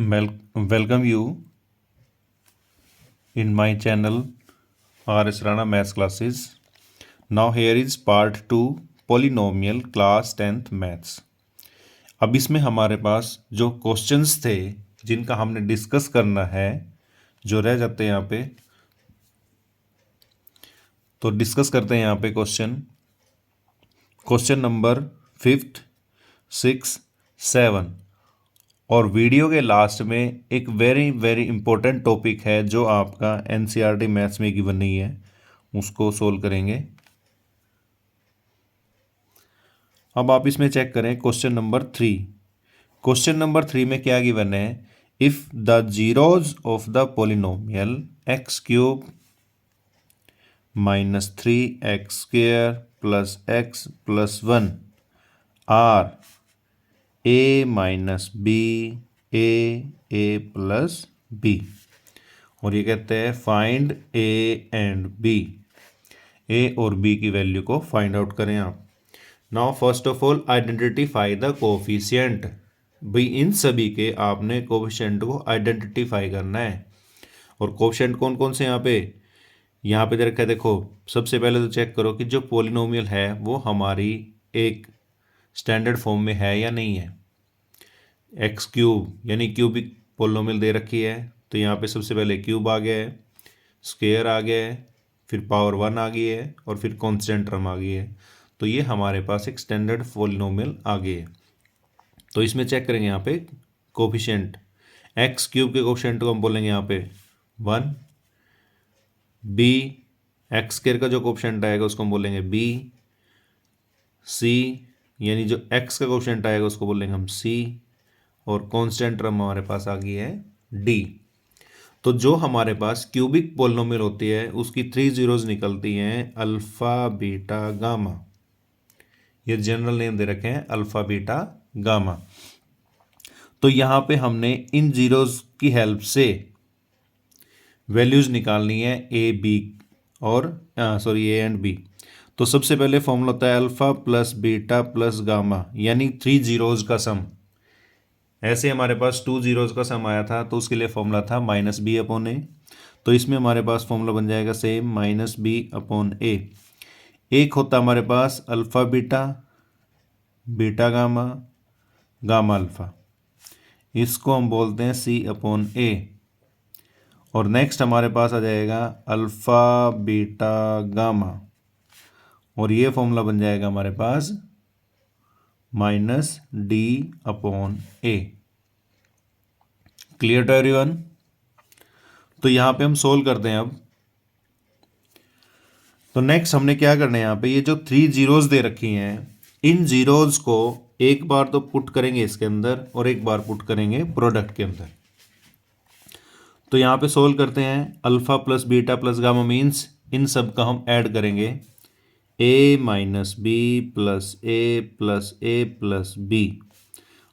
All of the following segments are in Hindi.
Welcome you in my channel R.S. Rana Maths Classes. Now here is part 2 Polynomial Class 10th Maths. अब इसमें हमारे पास जो क्वेश्चंस थे जिनका हमने डिस्कस करना है जो रह जाते हैं यहाँ पे, तो डिस्कस करते हैं यहाँ पे क्वेश्चन नंबर 5th 6 7 और वीडियो के लास्ट में एक वेरी वेरी इंपॉर्टेंट टॉपिक है जो आपका एनसीईआरटी मैथ्स में गिवन नहीं है, उसको सोल्व करेंगे। अब आप इसमें चेक करें क्वेश्चन नंबर 3। क्वेश्चन नंबर 3 में क्या गिवन है? If the zeros of the polynomial x cube minus 3x² plus x plus 1 are a minus B A plus b, और ये कहते हैं find a and b, a और b की वैल्यू को फाइंड आउट करें आप। Now first of all identify the coefficient. भाई इन सभी के आपने कोफिशिएंट को आइडेंटिफाई करना है। और कोफिशिएंट कौन कौन से यहाँ पे दे रखा है। देखो सबसे पहले तो चेक करो कि जो पोलिनोमियल है वो हमारी एक स्टैंडर्ड फॉर्म में है या नहीं है। एक्स क्यूब यानी क्यूबिक पोलिनोमियल दे रखी है, तो यहाँ पे सबसे पहले क्यूब आ गया है, स्क्वायर आ गया है, फिर पावर 1 आ गई है और फिर कांस्टेंट टर्म आ गई है। तो ये हमारे पास एक स्टैंडर्ड पोलिनोमियल आ गई है। तो इसमें चेक करेंगे यहाँ पे कोफिशिएंट। एक्स क्यूब के कोफिशिएंट को हम बोलेंगे यहाँ पे 1। बी एक्स स्क्वायर का जो कोफिशिएंट आएगा उसको हम बोलेंगे बी। सी यानी जो एक्स का कोफिशिएंट आएगा उसको बोलेंगे हम सी। और कांस्टेंट टर्म हमारे पास आ गई है डी। तो जो हमारे पास क्यूबिक पोलिनोमियल होती है उसकी 3 जीरोज निकलती हैं अल्फा बीटा गामा। ये जनरल नेम दे रखे हैं अल्फा बीटा गामा। तो यहाँ पे हमने इन जीरोज की हेल्प से वैल्यूज निकालनी है ए बी और ए एंड बी। तो सबसे पहले फॉर्मूला होता है alpha plus beta plus gamma यानी 3 जीरोज का सम। ऐसे हमारे पास 2 जीरोज का सम आया था तो उसके लिए फॉर्मूला था माइनस बी अपॉन ए। तो इसमें हमारे पास फॉर्मूला बन जाएगा same minus B upon A. एक होता हमारे पास alpha beta beta gamma gamma alpha, इसको हम बोलते हैं सी अपॉन ए। और नेक्स्ट हमारे पास आ जाएगा अल्फा बीटा गामा और ये फॉर्मूला बन जाएगा हमारे पास minus D upon A. Clear to everyone? तो यहाँ पे हम सोल्व करते हैं अब। तो नेक्स्ट हमने क्या करना है, यहाँ पे ये जो 3 जीरोज दे रखी हैं इन जीरोज को एक बार तो पुट करेंगे इसके अंदर और एक बार पुट करेंगे प्रोडक्ट के अंदर। तो यहाँ पे सोल्व करते हैं alpha plus beta plus gamma means इन सब का हम ऐड करेंगे a minus b plus a plus b.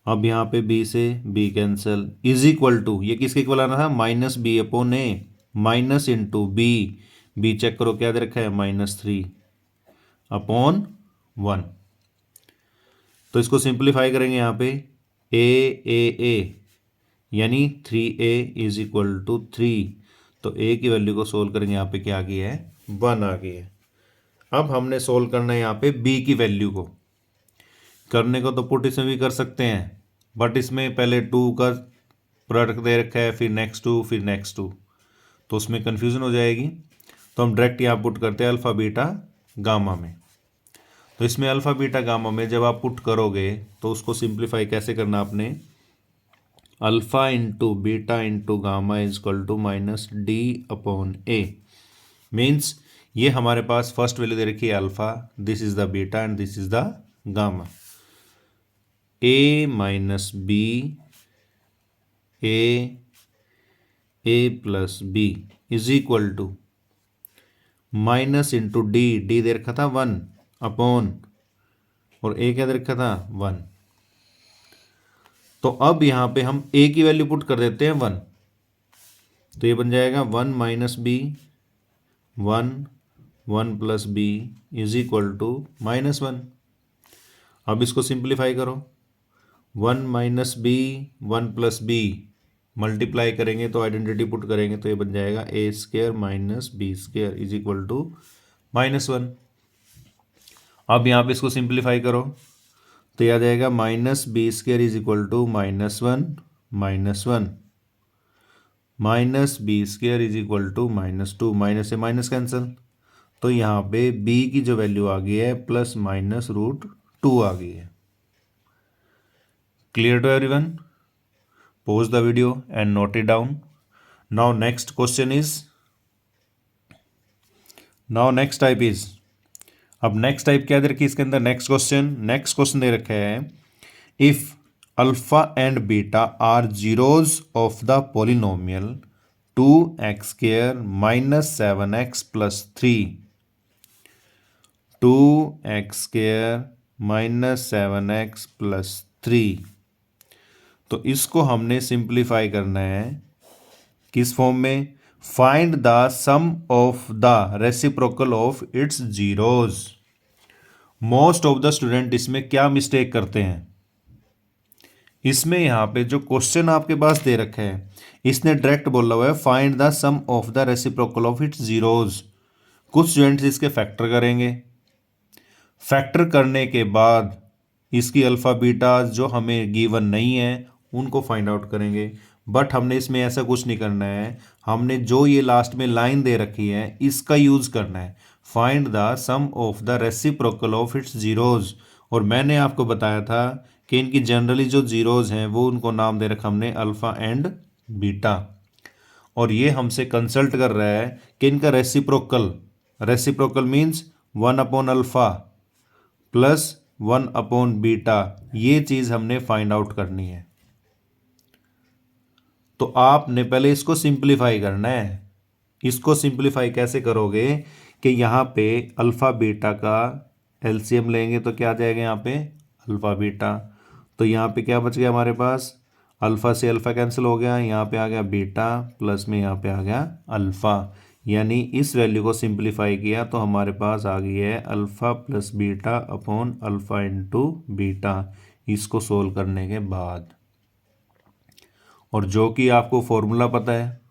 अब यहाँ पे b से b cancel is equal to ये किसके इक्वल आना था minus B upon a minus into b check करो क्या दे रखा है -3 अपॉन 1। तो इसको सिंप्लीफाई करेंगे यहाँ पे ए यानी 3a इज इक्वल टू 3। तो a की वैल्यू को सोल्व करेंगे यहाँ पे क्या आ गई है 1 आ गई है। अब हमने सोल्व करना है यहाँ पे b की वैल्यू को। करने को तो पुट इसमें भी कर सकते हैं बट इसमें पहले 2 का प्रोडक्ट दे रखा है फिर नेक्स्ट 2 फिर नेक्स्ट 2, तो उसमें कन्फ्यूज़न हो जाएगी। तो हम डायरेक्ट यहाँ पुट करते हैं अल्फ़ा बीटा गामा में। तो इसमें अल्फ़ा बीटा गामा में जब आप पुट करोगे तो उसको सिंप्लीफाई कैसे करना आपने, alpha into beta into gamma is equal to minus D upon A. Means ये हमारे पास फर्स्ट वैल्यू दे रखी है alpha, this is the beta and this is the gamma. A minus B A plus B is equal to minus into D दे रखा था 1 अपॉन और ए क्या दे रखा था 1। तो अब यहाँ पे हम a की वैल्यू पुट कर देते हैं 1। तो ये बन जाएगा 1 minus B 1 plus B is equal to -1। अब इसको सिंप्लीफाई करो 1 minus B 1 plus B multiply करेंगे तो आइडेंटिटी पुट करेंगे तो ये बन जाएगा A square minus B square is equal to -1। अब यहाँ पे इसको सिंप्लीफाई करो तो यह आ जाएगा minus B square is equal to -1 minus B square is equal to -2 minus से माइनस कैंसिल। तो यहाँ पे b की जो वैल्यू आ गई है +-√2 आ गई है। Clear to everyone? Pause the video and note it down. Now next question is अब नेक्स्ट टाइप क्या दे रखी है इसके अंदर? नेक्स्ट क्वेश्चन दे रखा है if alpha and beta are zeros of the polynomial 2x² - 7x + 3 2x² - 7x + 3। तो इसको हमने सिंप्लीफाई करना है किस फॉर्म में? Find the sum of the reciprocal of its zeros. Most of the student इसमें क्या मिस्टेक करते हैं? इसमें यहां पे जो क्वेश्चन आपके पास दे रखा है इसने डायरेक्ट बोला हुआ है find the sum of the reciprocal of its zeros. कुछ स्टूडेंट्स इसके फैक्टर करेंगे, फैक्टर करने के बाद इसकी अल्फा बीटा जो हमें गिवन नहीं है उनको फाइंड आउट करेंगे। बट हमने इसमें ऐसा कुछ नहीं करना है, हमने जो ये लास्ट में लाइन दे रखी है इसका यूज करना है, find the sum of the reciprocal of its zeros. और मैंने आपको बताया था कि इनकी जनरली जो जीरोज हैं वो उनको नाम दे रखा हमने अल्फा एंड बीटा। और ये हमसे कंसल्ट कर रहा है कि इनका रेसिप्रोकल मीन्स 1/अल्फा +1/बीटा, ये चीज हमने फाइंड आउट करनी है। तो आपने पहले इसको सिंप्लीफाई करना है। इसको सिंप्लीफाई कैसे करोगे कि यहाँ पे अल्फा बीटा का एलसीएम लेंगे तो क्या आ जाएगा यहाँ पे अल्फा बीटा। तो यहाँ पे क्या बच गया हमारे पास? अल्फा से अल्फा कैंसिल हो गया, यहाँ पे आ गया बीटा प्लस में यहाँ पे आ गया अल्फा। यानी इस वैल्यू को सिंप्लीफाई किया तो हमारे पास आ गई है alpha + beta upon alpha × beta, इसको सोल्व करने के बाद। और जो कि आपको फॉर्मूला पता है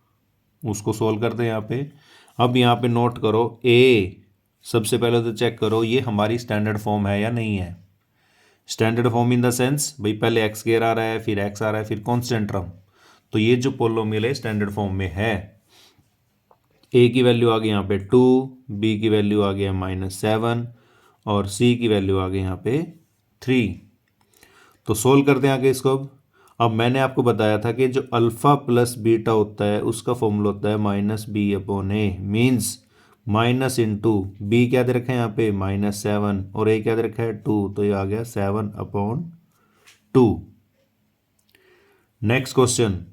उसको सोल्व करते हैं यहाँ पे। अब यहाँ पे नोट करो ए, सबसे पहले तो चेक करो ये हमारी स्टैंडर्ड फॉर्म है या नहीं है। Standard form in the sense भाई पहले x² आ रहा है, फिर x आ रहा है, फिर कॉन्स्टेंट टर्म। तो ये जो पोलोमियल है स्टैंडर्ड फॉर्म में है। a की वैल्यू आ गई यहाँ पे 2, b की वैल्यू आ गई -7 और c की वैल्यू आ गई यहाँ पे 3। तो सोल्व करते हैं आगे इसको। अब मैंने आपको बताया था कि जो अल्फा + बीटा होता है उसका फॉर्मूला होता है -b/a, means minus into B क्या दे रखा है यहाँ पे -7 और a क्या दे रखा है 2, तो ये आ गया 7/2। Next question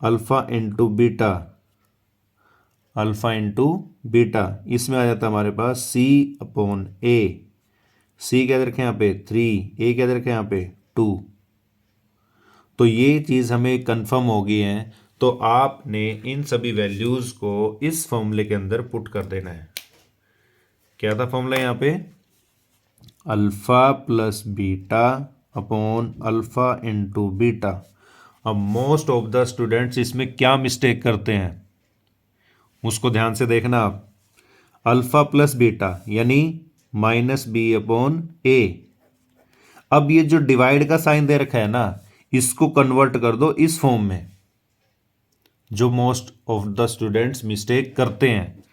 alpha into beta, इसमें आ जाता है हमारे पास c/a। c क्या दे रखे हैं यहाँ पे 3, a क्या दे रखे हैं यहाँ पे 2। तो ये चीज़ हमें कंफर्म हो गई है। तो आपने इन सभी वैल्यूज़ को इस फॉर्मूले के अंदर पुट कर देना है। क्या था फॉर्मूला यहाँ पे? Alpha + beta upon alpha × beta. अब मोस्ट ऑफ द स्टूडेंट्स इसमें क्या मिस्टेक करते हैं उसको ध्यान से देखना आप। अल्फा + बीटा यानी -b/a। अब ये जो डिवाइड का साइन दे रखा है ना इसको कन्वर्ट कर दो इस फॉर्म में, जो most of the students mistake करते हैं।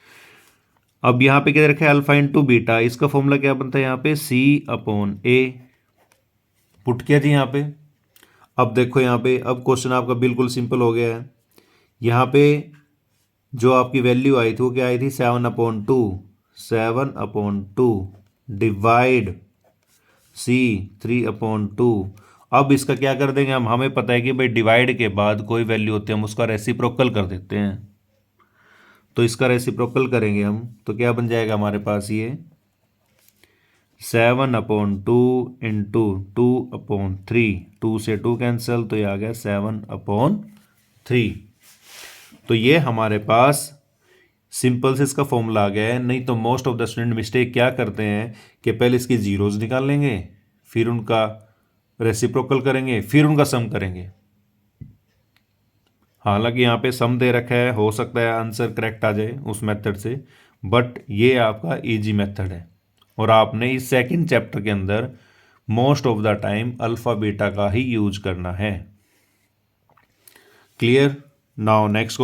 अब यहां पे क्या रखा है अल्फा × बीटा, इसका फॉर्मूला क्या बनता है यहाँ पे c/a। पुट किया जी यहाँ पे। अब देखो यहाँ पे अब क्वेश्चन आपका बिल्कुल सिंपल हो गया है। यहाँ पे जो आपकी वैल्यू आई थी वो क्या आई थी 7/2 डिवाइड c 3/2। अब इसका क्या कर देंगे हम, हमें पता है कि भाई डिवाइड के बाद कोई वैल्यू होती है हम उसका रेसिप्रोकल कर देते हैं। तो इसका रेसिप्रोकल करेंगे हम तो क्या बन जाएगा हमारे पास ये 7/2 × 2/3, 2 से 2 कैंसिल तो ये आ गया 7/3। तो ये हमारे पास सिंपल से इसका फॉर्मूला आ गया है। नहीं तो most of the student mistake क्या करते हैं कि पहले इसकी जीरोज निकाल लेंगे, फिर उनका रेसिप्रोकल करेंगे, फिर उनका सम करेंगे। हालांकि यहाँ पे सम दे रखा है, हो सकता है आंसर करेक्ट आ जाए उस मेथड से, बट ये आपका इजी मेथड है और आपने इस सेकंड चैप्टर के अंदर most of the time alpha beta का ही यूज करना है। Clear? Now next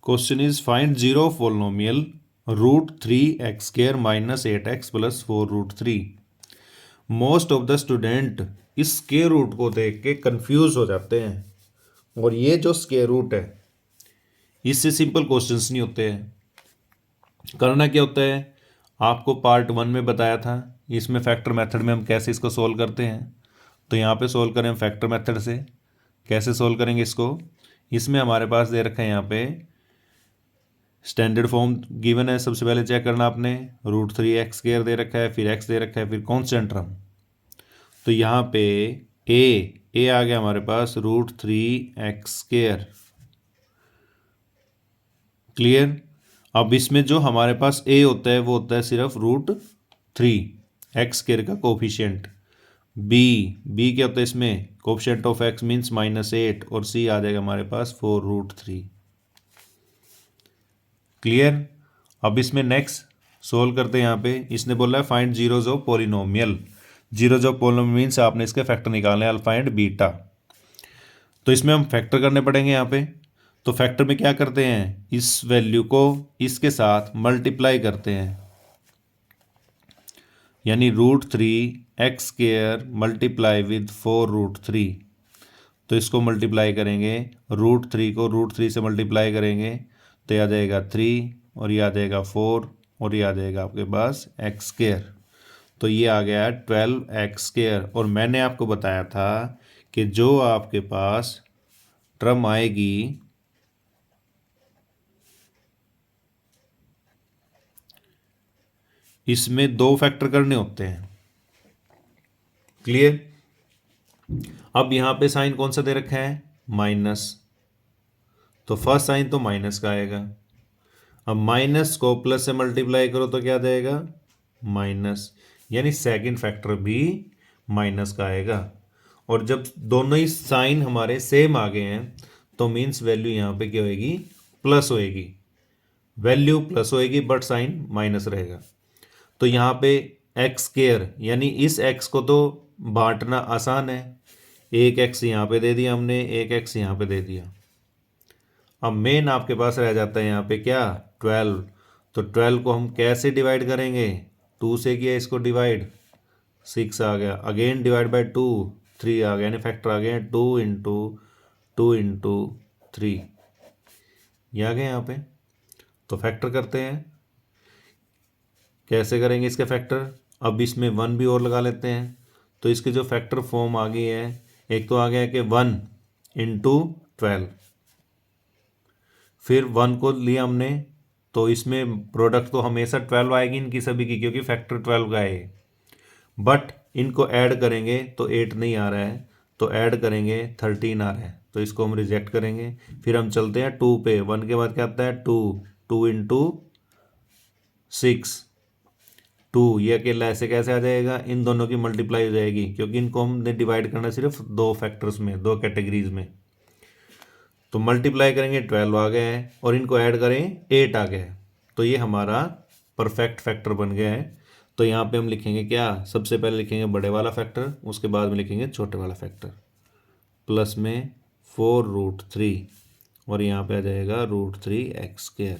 question is find zero of polynomial root 3x² minus 8x plus 4√3। Most of the student इस स्क्वायर रूट को देख के कंफ्यूज हो जाते हैं और ये जो स्क्वायर रूट है इससे सिंपल क्वेश्चंस नहीं होते हैं। करना क्या होता है, आपको पार्ट 1 में बताया था इसमें फैक्टर मेथड में हम कैसे इसको सोल्व करते हैं। तो यहाँ पे सोल्व करें फैक्टर मेथड से। कैसे सोल्व करेंगे इसको, इसमें हमारे पास दे रखा है यहाँ पे स्टैंडर्ड फॉर्म गिवन है। सबसे पहले चेक करना आपने, रूट 3x² दे रखा है, फिर x दे रखा है, फिर कॉन्स्टेंट टर्म। तो यहाँ पे ए आ गया हमारे पास रूट 3x²। क्लियर? अब इसमें जो हमारे पास ए होता है वो होता है सिर्फ रूट 3x² का कोफिशिएंट। बी क्या होता है इसमें, कोफिशिएंट ऑफ x मीन्स -8 और सी आ जाएगा हमारे पास 4√3। क्लियर? अब इसमें नेक्स्ट सोल्व करते हैं। यहाँ पे इसने बोला है find zeros of polynomial. Zeros of polynomial means आपने इसके फैक्टर निकालने हैं अल्फा एंड बीटा। तो इसमें हम फैक्टर करने पड़ेंगे यहाँ पे। तो फैक्टर में क्या करते हैं, इस वैल्यू को इसके साथ मल्टीप्लाई करते हैं, यानी रूट 3x² मल्टीप्लाई विद 4√3। तो इसको मल्टीप्लाई करेंगे, रूट 3 को रूट 3 से मल्टीप्लाई करेंगे तो यह आ जाएगा 3 और ये आ जाएगा 4 और ये आ जाएगा आपके पास x²। तो ये आ गया 12x²। और मैंने आपको बताया था कि जो आपके पास टर्म आएगी इसमें 2 फैक्टर करने होते हैं। क्लियर? अब यहां पे साइन कौन सा दे रखा है, माइनस, तो फर्स्ट साइन तो माइनस का आएगा। अब माइनस को प्लस से मल्टीप्लाई करो तो क्या आ जाएगा, माइनस, यानी सेकंड फैक्टर भी माइनस का आएगा। और जब दोनों ही साइन हमारे सेम आ गए हैं तो मीन्स वैल्यू यहाँ पे क्या होएगी, प्लस होएगी। वैल्यू प्लस होएगी बट साइन माइनस रहेगा। तो यहाँ पे x² यानी इस x को तो बांटना आसान है, एक x यहाँ पे दे दिया हमने, एक x यहाँ पे दे दिया। अब मेन आपके पास रह जाता है यहाँ पे क्या, 12। तो 12 को हम कैसे डिवाइड करेंगे, 2 से किया इसको डिवाइड, 6 आ गया, अगेन डिवाइड बाय 2, 3 आ गया, यानी फैक्टर आ गया 2 इंटू 3, ये आ गए यहाँ पे। तो फैक्टर करते हैं, कैसे करेंगे इसके फैक्टर, अब इसमें 1 भी और लगा लेते हैं। तो इसकी जो फैक्टर फॉर्म आ गई है, एक तो आ गया कि 1 इंटू 12, फिर 1 को लिया हमने तो इसमें प्रोडक्ट तो हमेशा 12 आएगी इनकी सभी की, क्योंकि फैक्टर 12 का है। बट इनको ऐड करेंगे तो 8 नहीं आ रहा है, तो ऐड करेंगे 13 आ रहा है, तो इसको हम रिजेक्ट करेंगे। फिर हम चलते हैं 2 पे, 1 के बाद क्या आता है 2 इंटू 6, 2, ये अकेला ऐसे कैसे आ जाएगा, इन दोनों की मल्टीप्लाई हो जाएगी, क्योंकि इनको हमने डिवाइड करना सिर्फ 2 फैक्टर्स में, 2 कैटेगरीज में। तो मल्टीप्लाई करेंगे 12 आ गया है और इनको ऐड करें 8 आ गया है, तो ये हमारा परफेक्ट फैक्टर बन गया है। तो यहाँ पे हम लिखेंगे क्या, सबसे पहले लिखेंगे बड़े वाला फैक्टर, उसके बाद में लिखेंगे छोटे वाला फैक्टर, प्लस में 4√3 और यहाँ पे आ जाएगा √3x²।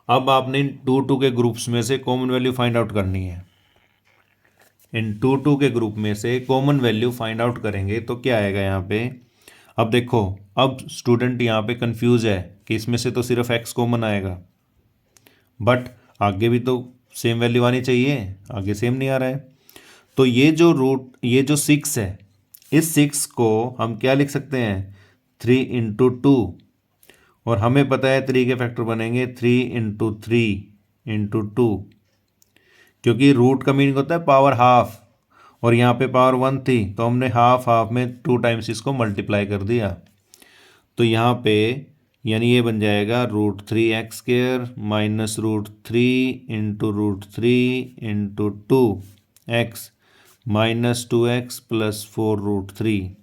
अब आपने इन 2 के ग्रुप्स में से कॉमन वैल्यू फाइंड आउट करनी है। इन 2 के ग्रुप में से कॉमन वैल्यू फाइंड आउट करेंगे तो क्या आएगा यहाँ पे। अब देखो, अब स्टूडेंट यहाँ पे कंफ्यूज है कि इसमें से तो सिर्फ x कॉमन आएगा, बट आगे भी तो सेम वैल्यू आनी चाहिए, आगे सेम नहीं आ रहा है। तो ये जो 6 है, इस 6 को हम क्या लिख सकते हैं, 3 इंटू 2, और हमें पता है 3 के फैक्टर बनेंगे 3 इंटू 3 इंटू 2, क्योंकि रूट का मीनिंग होता है पावर हाफ, और यहाँ पे पावर 1 थी तो हमने हाफ में 2 टाइम्स इसको मल्टीप्लाई कर दिया। तो यहाँ पे यानी ये बन जाएगा √3x² minus √3 into √3 into 2x -2x + 4√3।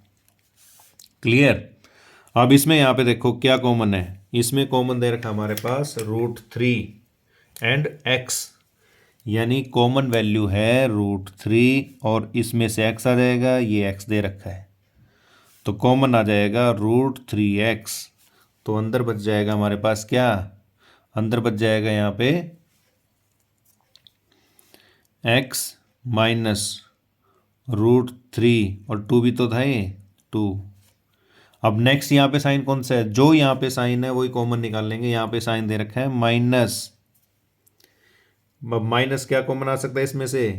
Clear. अब इसमें यहाँ पे देखो क्या कॉमन है, इसमें कॉमन दे रखा हमारे पास √3 एंड x, यानी कॉमन वैल्यू है √3 और इसमें से x आ जाएगा, ये x दे रखा है तो कॉमन आ जाएगा √3x। तो अंदर बच जाएगा हमारे पास क्या, अंदर बच जाएगा यहाँ पे x माइनस √3 और 2 भी तो था ये 2। अब नेक्स्ट यहाँ पे साइन कौन सा है, जो यहाँ पे साइन है वही कॉमन निकाल लेंगे। यहाँ पे साइन दे रखा है माइनस, माइनस क्या कॉमन आ सकता है इसमें से,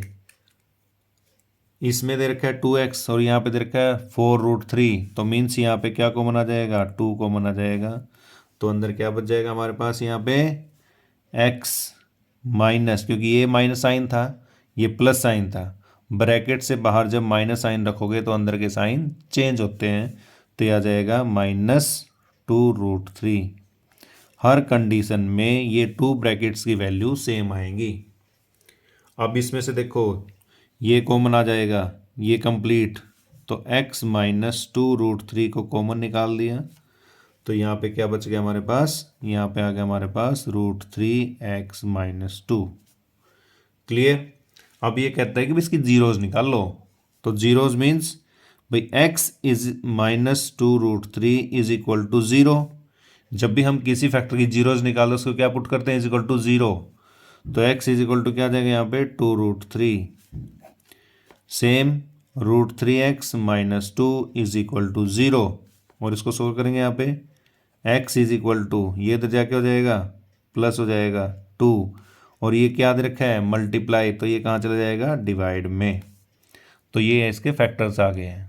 इसमें दे रखा है 2x और यहाँ पे दे रखा है 4√3, तो मीन्स यहाँ पे क्या कॉमन आ जाएगा, 2 कॉमन आ जाएगा। तो अंदर क्या बच जाएगा हमारे पास यहाँ पे x माइनस, क्योंकि ये माइनस साइन था ये प्लस साइन था, ब्रैकेट से बाहर जब माइनस साइन रखोगे तो अंदर के साइन चेंज होते हैं, तो यह आ जाएगा -2√3। हर कंडीशन में ये 2 ब्रैकेट्स की वैल्यू सेम आएंगी। अब इसमें से देखो ये कॉमन आ जाएगा, ये कंप्लीट, तो x -2√3 को कॉमन निकाल दिया, तो यहाँ पे क्या बच गया हमारे पास, यहाँ पे आ गया हमारे पास √3x - 2। क्लियर। अब ये कहता है कि इसकी जीरोज निकाल लो, तो जीरोज मीन्स भाई x is -2√3 is equal to 0। जब भी हम किसी फैक्टर की जीरोज निकालो उसको क्या पुट करते हैं, इज इक्वल टू 0, तो x इज इक्वल टू क्या आ जाएगा यहाँ पे 2√3। Same √3x - 2 is equal to 0, और इसको सोल्व करेंगे यहाँ पे x इज इक्वल टू, ये तो जाके हो जाएगा प्लस हो जाएगा 2, और ये क्या दे रखा है मल्टीप्लाई, तो ये कहाँ चला जाएगा डिवाइड में, तो ये इसके फैक्टर्स आ गए हैं।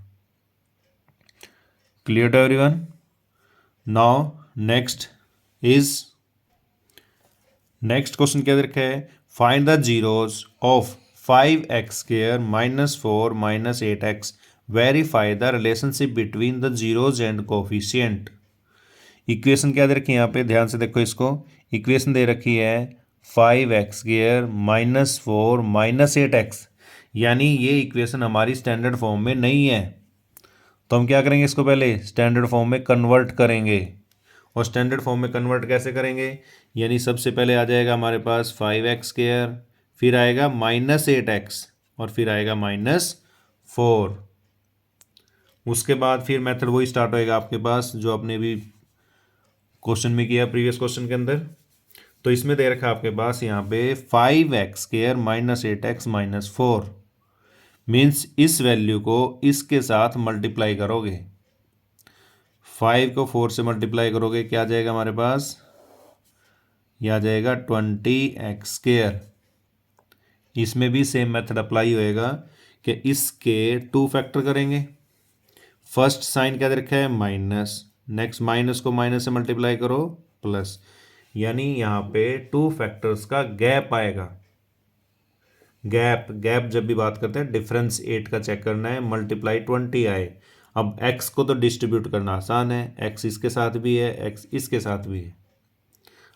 Clear to everyone. Now next question क्या दे रखा है, find the zeros of 5x² -4 -8x, verify the relationship between the zeros and coefficient. Equation क्या दे रखी है यहाँ पे, ध्यान से देखो इसको, इक्वेशन दे रखी है 5x² -4 -8x, यानी ये इक्वेशन हमारी स्टैंडर्ड फॉर्म में नहीं है, तो हम क्या करेंगे इसको पहले स्टैंडर्ड फॉर्म में कन्वर्ट करेंगे। और स्टैंडर्ड फॉर्म में कन्वर्ट कैसे करेंगे, यानी सबसे पहले आ जाएगा हमारे पास 5x², फिर आएगा -8x और फिर आएगा -4। उसके बाद फिर मेथड वही स्टार्ट होएगा आपके पास जो आपने भी क्वेश्चन में किया प्रीवियस क्वेश्चन के अंदर। तो इसमें दे रखा है आपके पास यहाँ पे 5x² -8x -4, मीन्स इस वैल्यू को इसके साथ मल्टीप्लाई करोगे, 5 को 4 से मल्टीप्लाई करोगे क्या आ जाएगा हमारे पास, यह आ जाएगा 20x²। इसमें भी सेम मेथड अप्लाई होएगा कि इसके 2 फैक्टर करेंगे, फर्स्ट साइन क्या दे रखा है माइनस, नेक्स्ट माइनस को माइनस से मल्टीप्लाई करो प्लस, यानी यहाँ पे 2 फैक्टर्स का गैप आएगा। गैप जब भी बात करते हैं डिफरेंस 8 का चेक करना है, मल्टीप्लाई 20 आए। अब x को तो डिस्ट्रीब्यूट करना आसान है, x इसके साथ भी है x इसके साथ भी है,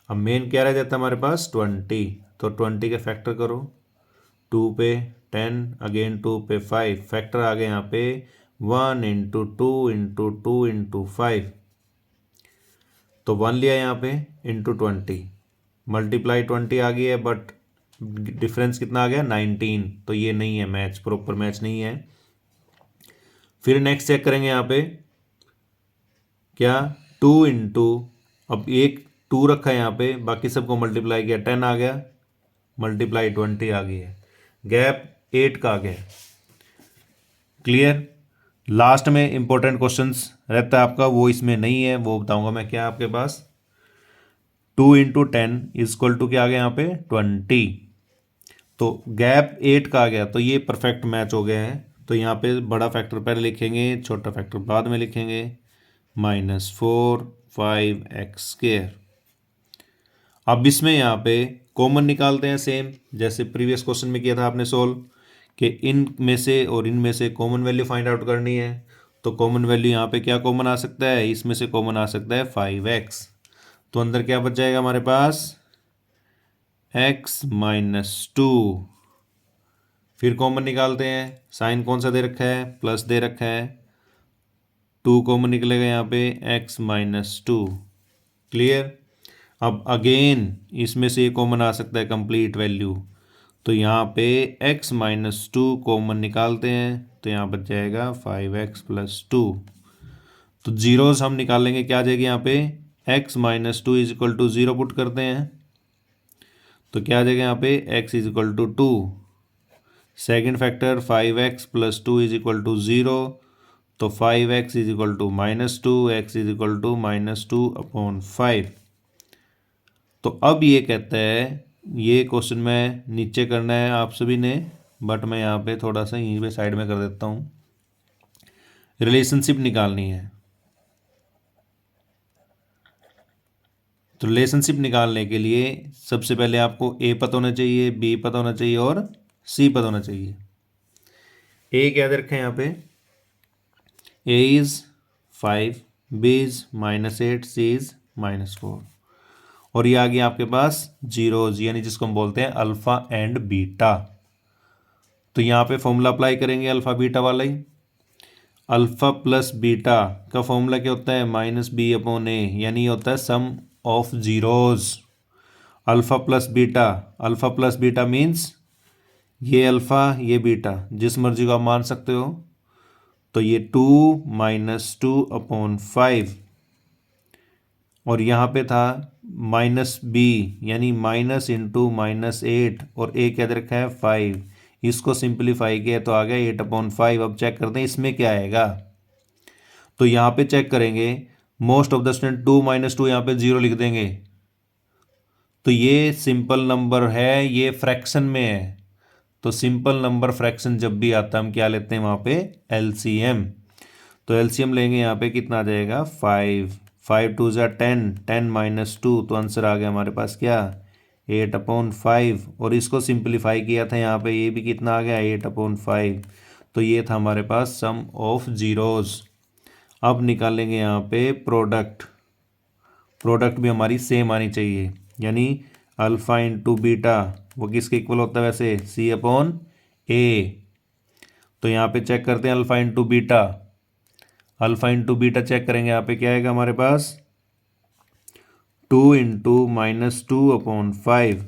अब मेन क्या रह जाता है हमारे पास 20, तो 20 के फैक्टर करो, 2 पे 10 अगेन 2 पे 5, फैक्टर आ गए यहाँ पे 1 × 2 × 2 × 5, तो 1 लिया यहाँ पे इंटू 20, मल्टीप्लाई 20 आ गई है, बट डिफरेंस कितना आ गया 19, तो ये नहीं है मैच, प्रॉपर मैच नहीं है। फिर नेक्स्ट चेक करेंगे यहाँ पे क्या 2 × अब एक 2 रखा है यहाँ पे, बाकी सबको मल्टीप्लाई किया 10 आ गया, मल्टीप्लाई 20 आ गई है, गैप 8 का आ गया। क्लियर। लास्ट में इंपॉर्टेंट क्वेश्चंस रहता है आपका, वो इसमें नहीं है, वो बताऊंगा मैं क्या आपके पास। 2 × 10 इक्वल टू क्या आ गया यहाँ पे 20, तो गैप 8 का आ गया, तो ये परफेक्ट मैच हो गया है। तो यहाँ पे बड़ा फैक्टर पहले लिखेंगे, छोटा फैक्टर बाद में लिखेंगे, -4 5x²। अब इसमें यहाँ पे कॉमन निकालते हैं सेम जैसे प्रीवियस क्वेश्चन में किया था आपने सोल्व, कि इन में से और इन में से कॉमन वैल्यू फाइंड आउट करनी है। तो कॉमन वैल्यू यहाँ पे क्या कॉमन आ सकता है, इसमें से कॉमन आ सकता है 5x, तो अंदर क्या बच जाएगा हमारे पास x - 2, फिर कॉमन निकालते हैं। साइन कौन सा दे रखा है, प्लस दे रखा है। 2 कॉमन निकलेगा यहाँ पे, x माइनस 2। क्लियर। अब अगेन इसमें से कॉमन आ सकता है कंप्लीट वैल्यू, तो यहाँ पे x माइनस 2 कॉमन निकालते हैं, तो यहाँ बच जाएगा 5x प्लस 2। तो जीरोस हम निकालेंगे, क्या आ जाएगी यहाँ पे, x minus 2 is equal to 0 put करते हैं, तो क्या आ जाएगा यहाँ पे x is equal to 2। Second factor 5x plus 2 is equal to 0, तो 5x is equal to minus 2, x is equal to minus 2 upon 5। तो अब ये कहता है, ये क्वेश्चन में नीचे करना है आप सभी ने, बट मैं यहाँ पे थोड़ा सा यहीं पे साइड में कर देता हूँ। रिलेशनशिप निकालनी है, तो रिलेशनशिप निकालने के लिए सबसे पहले आपको ए पता होना चाहिए, बी पता होना चाहिए और सी पता होना चाहिए। ए क्या दे रखा है यहाँ पे, A is 5, B is -8, C is -4, और ये आ गया आपके पास जीरोज, यानी जिसको हम बोलते हैं अल्फा एंड बीटा। तो यहाँ पे फॉर्मूला अप्लाई करेंगे अल्फा बीटा वाला ही। अल्फा प्लस बीटा का फॉर्मूला क्या होता है, -b अपॉन ए, यानी ये होता है sum of zeros. Alpha plus beta means ये अल्फा ये बीटा, जिस मर्जी को आप मान सकते हो। तो ये 2 - 2 अपॉन 5, और यहाँ पे था -b यानी माइनस इंटू -8, और ए क्या दे रखा है 5, इसको सिंप्लीफाई किया तो आ गया 8 अपॉन 5। अब चेक करते हैं इसमें क्या आएगा, तो यहाँ पे चेक करेंगे, मोस्ट ऑफ द स्टूडेंट 2 - 2 यहाँ पे 0 लिख देंगे, तो ये सिंपल नंबर है, ये फ्रैक्शन में है। तो सिंपल नंबर फ्रैक्शन जब भी आता है हम क्या लेते हैं वहाँ पे, एलसीएम। तो एलसीएम लेंगे, यहाँ पे कितना आ जाएगा 5, 5 2 ज़ा 10, 10 - 2, तो आंसर आ गया हमारे पास क्या 8 अपॉन 5, और इसको सिंप्लीफाई किया था यहाँ पे, ये भी कितना आ गया 8 अपॉन 5। तो ये था हमारे पास सम ऑफ जीरोज। अब निकालेंगे यहाँ पे प्रोडक्ट, प्रोडक्ट भी हमारी सेम आनी चाहिए, यानी अल्फा इंटू बीटा वो किसके इक्वल होता है वैसे, सी अपॉन ए। तो यहाँ पे चेक करते हैं alpha into beta, alpha into beta check करेंगे, यहाँ पे क्या आएगा हमारे पास 2 इंटू -2 अपॉन 5,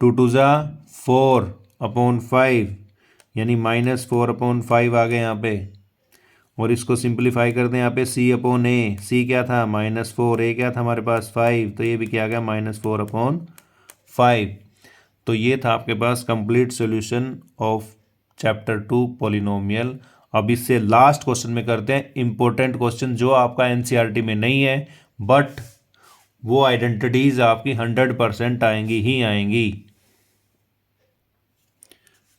2 2 ज़ा 4 अपॉन 5, यानी -4 अपॉन 5 आ गए यहाँ पे। और इसको सिंप्लीफाई करते हैं, यहाँ पे सी अपॉन ए, सी क्या था -4, ए क्या था हमारे पास 5, तो ये भी क्या आ गया -4 अपॉन 5। तो ये था आपके पास complete solution of chapter 2 polynomial. अब इससे लास्ट क्वेश्चन में करते हैं इंपॉर्टेंट क्वेश्चन, जो आपका एनसीईआरटी में नहीं है, बट वो आइडेंटिटीज आपकी 100% आएंगी ही आएंगी।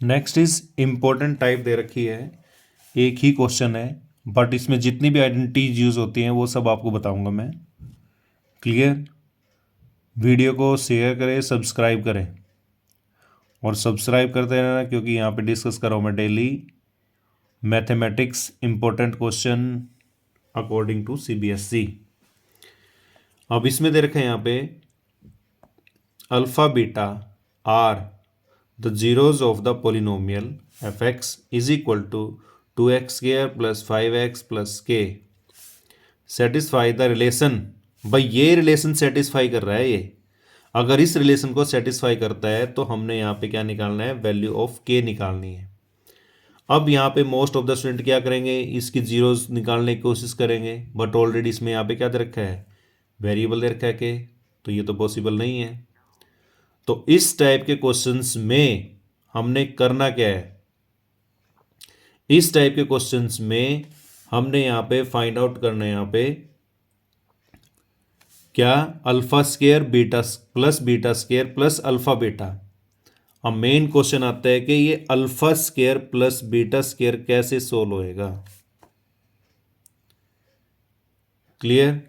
नेक्स्ट इज इंपॉर्टेंट टाइप दे रखी है, एक ही क्वेश्चन है, बट इसमें जितनी भी आइडेंटिटीज यूज होती हैं वो सब आपको बताऊंगा मैं। क्लियर। वीडियो को शेयर करें, सब्सक्राइब करें, और सब्सक्राइब करते रहना, क्योंकि यहाँ पे डिस्कस कर रहा हूँ मैं daily mathematics important question according to CBSE. अब इसमें दे रखे हैं यहाँ पे alpha beta are the zeros of the polynomial f x is equal to 2x² + 5x + k satisfy the relation. भाई ये रिलेशन सेटिस्फाई कर रहा है ये, अगर इस रिलेशन को सेटिस्फाई करता है तो हमने यहाँ पे क्या निकालना है, वैल्यू ऑफ k निकालनी है। अब यहाँ पे मोस्ट ऑफ द स्टूडेंट क्या करेंगे, इसकी जीरोस निकालने की कोशिश करेंगे, बट ऑलरेडी इसमें यहाँ पे क्या दे रखा है, वेरिएबल दे रखा है के, तो ये तो पॉसिबल नहीं है। तो इस टाइप के क्वेश्चंस में हमने करना क्या है, इस टाइप के क्वेश्चंस में हमने यहाँ पे फाइंड आउट करना है, यहाँ पे क्या alpha square beta plus beta square plus alpha beta. अब मेन क्वेश्चन आता है कि ये alpha square plus beta square कैसे सोल्व होएगा। क्लियर।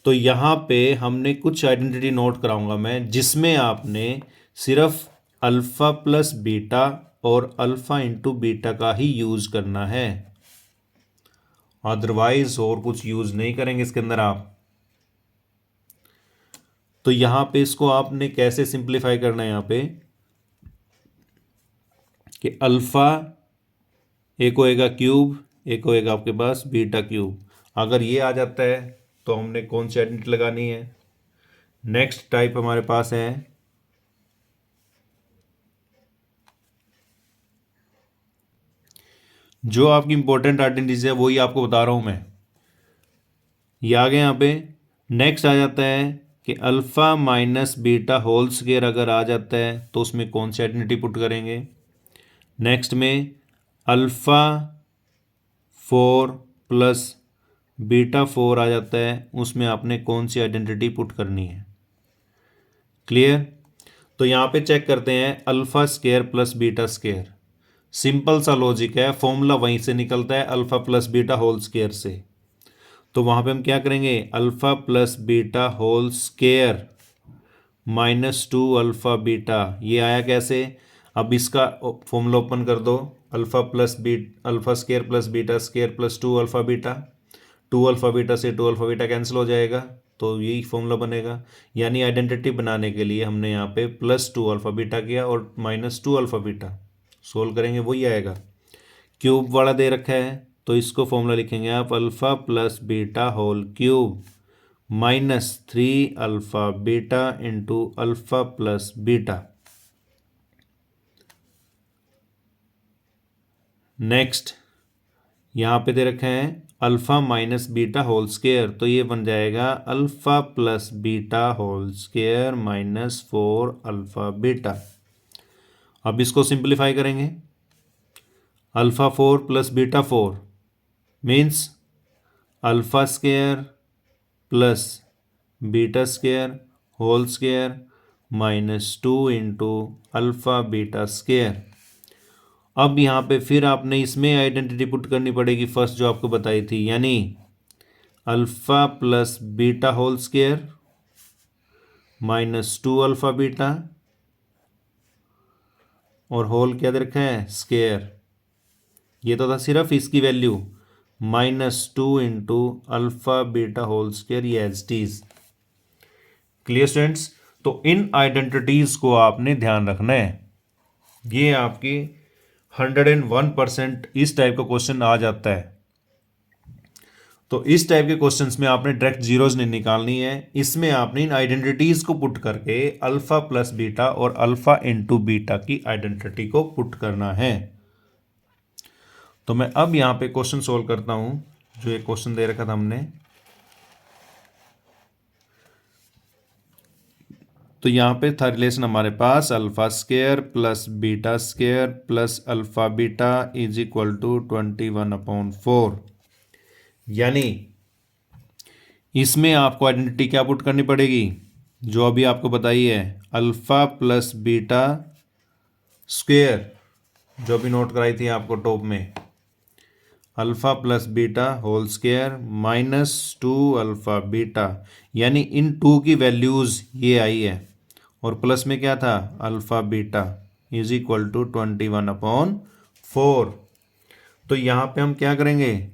तो यहाँ पे हमने कुछ आइडेंटिटी नोट कराऊंगा मैं, जिसमें आपने सिर्फ अल्फा प्लस बीटा और अल्फा इंटू बीटा का ही यूज करना है, अदरवाइज और कुछ यूज नहीं करेंगे इसके अंदर आप। तो यहाँ पे इसको आपने कैसे सिंप्लीफाई करना है, यहाँ पे कि अल्फ़ा एक होएगा क्यूब, एक होएगा आपके पास बीटा क्यूब। अगर ये आ जाता है तो हमने कौन सी आइडेंटिटी लगानी है? नेक्स्ट टाइप हमारे पास है जो आपकी इंपॉर्टेंट आइडेंटिटीज है वही आपको बता रहा हूं मैं। ये आ गए यहाँ पे। नेक्स्ट आ जाता है कि alpha minus beta whole square अगर आ जाता है तो उसमें कौन सी आइडेंटिटी पुट करेंगे? नेक्स्ट में अल्फ़ा 4 प्लस बीटा 4 आ जाता है, उसमें आपने कौन सी आइडेंटिटी पुट करनी है? क्लियर? तो यहाँ पे चेक करते हैं alpha square plus beta square. Simple सा लॉजिक है, फॉर्मूला वहीं से निकलता है alpha plus beta whole square से। तो वहाँ पे हम क्या करेंगे? Alpha plus beta whole square -2 alpha beta. ये आया कैसे? अब इसका फॉर्मूला ओपन कर दो। Alpha square plus beta square plus 2 alpha beta. 2 alpha beta से 2 अल्फ़ा बीटा कैंसिल हो जाएगा, तो यही फॉर्मूला बनेगा। यानी आइडेंटिटी बनाने के लिए हमने यहाँ पे +2 अल्फ़ा बीटा किया और -2 अल्फ़ा बीटा। सोल्व करेंगे वही आएगा। क्यूब वाला दे रखा है तो इसको फॉर्मूला लिखेंगे आप alpha plus beta whole cube -3 alpha beta into alpha plus beta. Next यहाँ पे दे रखे हैं alpha minus beta whole square, तो ये बन जाएगा alpha plus beta whole square -4 alpha beta. अब इसको सिंप्लीफाई करेंगे। Alpha 4 plus beta 4 means alpha square plus beta square whole square -2 into alpha beta square. अब यहाँ पे फिर आपने इसमें आइडेंटिटी पुट करनी पड़ेगी फर्स्ट जो आपको बताई थी, यानी alpha plus beta whole square -2 alpha beta और होल क्या दे रखा है? स्क्वायर। ये तो था सिर्फ इसकी value -2 into alpha beta whole square, ये as it is. Clear students? तो इन आइडेंटिटीज को आपने ध्यान रखना है। ये आपकी 101% इस टाइप का क्वेश्चन आ जाता है। तो इस टाइप के क्वेश्चंस में आपने डायरेक्ट जीरोज नहीं निकालनी है, इसमें आपने इन आइडेंटिटीज को पुट करके अल्फा प्लस बीटा और अल्फा इंटू बीटा की आइडेंटिटी को पुट करना है। तो मैं अब यहाँ पे क्वेश्चन सोल्व करता हूं। जो एक क्वेश्चन दे रखा था हमने, तो यहाँ पे था रिलेशन हमारे पास alpha square plus beta square plus alpha beta is equal to 21/4। यानी इसमें आपको आइडेंटिटी क्या पुट करनी पड़ेगी? जो अभी आपको बताई है अल्फा प्लस बीटा स्क्वायर, जो अभी नोट कराई थी आपको टॉप में, alpha plus beta whole square -2 alpha beta. यानी इन टू की वैल्यूज़ ये आई है और प्लस में क्या था? Alpha beta is equal to 21/4। तो यहाँ पे हम क्या करेंगे?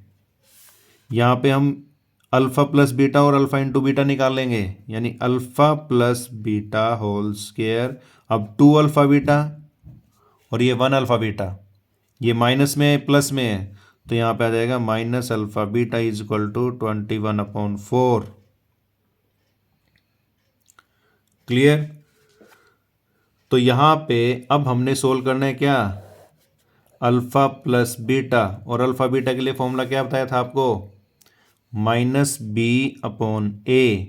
यहाँ पे हम अल्फा प्लस बीटा और अल्फा इंटू बीटा निकाल लेंगे, यानी alpha plus beta whole square. अब 2 अल्फा बीटा और ये 1 अल्फा बीटा, ये माइनस में है प्लस में है, तो यहाँ पे आ जाएगा minus alpha beta is equal to 21/4। Clear? तो यहाँ पे अब हमने सोल्व करना है क्या? अल्फा प्लस बीटा, और अल्फा बीटा के लिए फॉर्मूला क्या बताया था आपको? -b/a।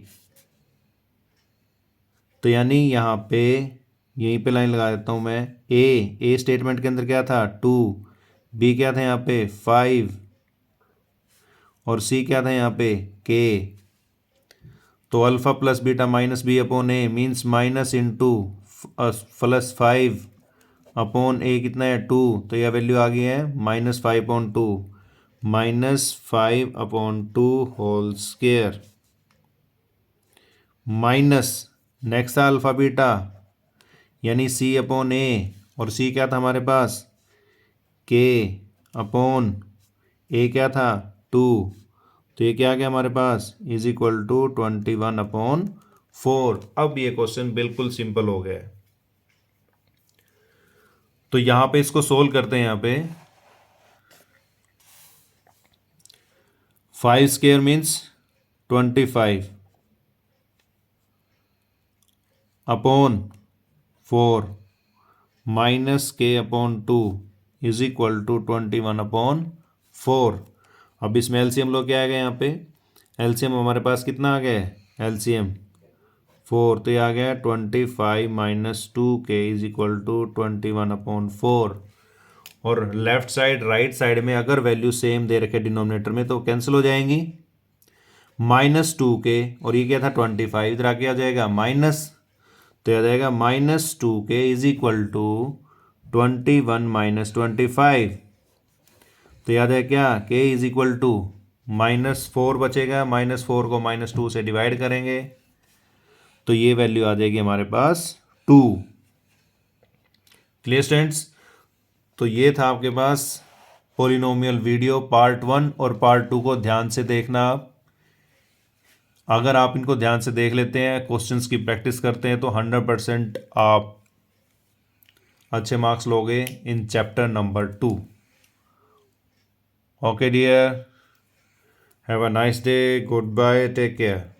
तो यानी यहाँ पे यहीं पे लाइन लगा देता हूँ मैं। ए स्टेटमेंट के अंदर क्या था? 2, बी क्या था यहाँ पे? 5 और सी क्या था यहाँ पे? के। तो alpha plus beta -b/a means minus into +5/a कितना है? 2। तो यह वैल्यू आ गई है -5/2 -5/2 होल स्क्वायर माइनस नेक्स्ट था अल्फा बीटा यानी c/a, और c क्या था हमारे पास? k/a क्या था? 2। तो ये क्या आ गया हमारे पास? Is equal to 21/4। अब ये क्वेश्चन बिल्कुल सिंपल हो गया है। तो यहाँ पे इसको सोल्व करते हैं। यहाँ पे 5 square means 25 upon 4 minus k upon 2 is equal to 21 upon 4। अब इसमें एलसीएम लो, क्या आ गया यहाँ पे? एलसीएम हमारे पास कितना आ गया है? एलसीएम 4, तो ये आ गया 25 minus 2k is equal to 21 upon 4। और लेफ्ट साइड राइट साइड में अगर वैल्यू सेम दे रखे डिनोमिनेटर में तो कैंसिल हो जाएंगी। -2k और ये क्या था 25, इधर आके आ जाएगा माइनस, तो आ जाएगा -2k is equal to 21 minus 25। तो याद है क्या? k इज इक्वल टू -4 बचेगा, -4 को -2 से डिवाइड करेंगे तो ये वैल्यू आ जाएगी हमारे पास 2। Clear students? तो ये था आपके पास पॉलिनोमियल वीडियो पार्ट 1 और पार्ट 2 को ध्यान से देखना आप। अगर आप इनको ध्यान से देख लेते हैं, क्वेश्चंस की प्रैक्टिस करते हैं तो 100% आप अच्छे मार्क्स लोगे in chapter number 2। Okay dear, have a nice day, good bye, take care.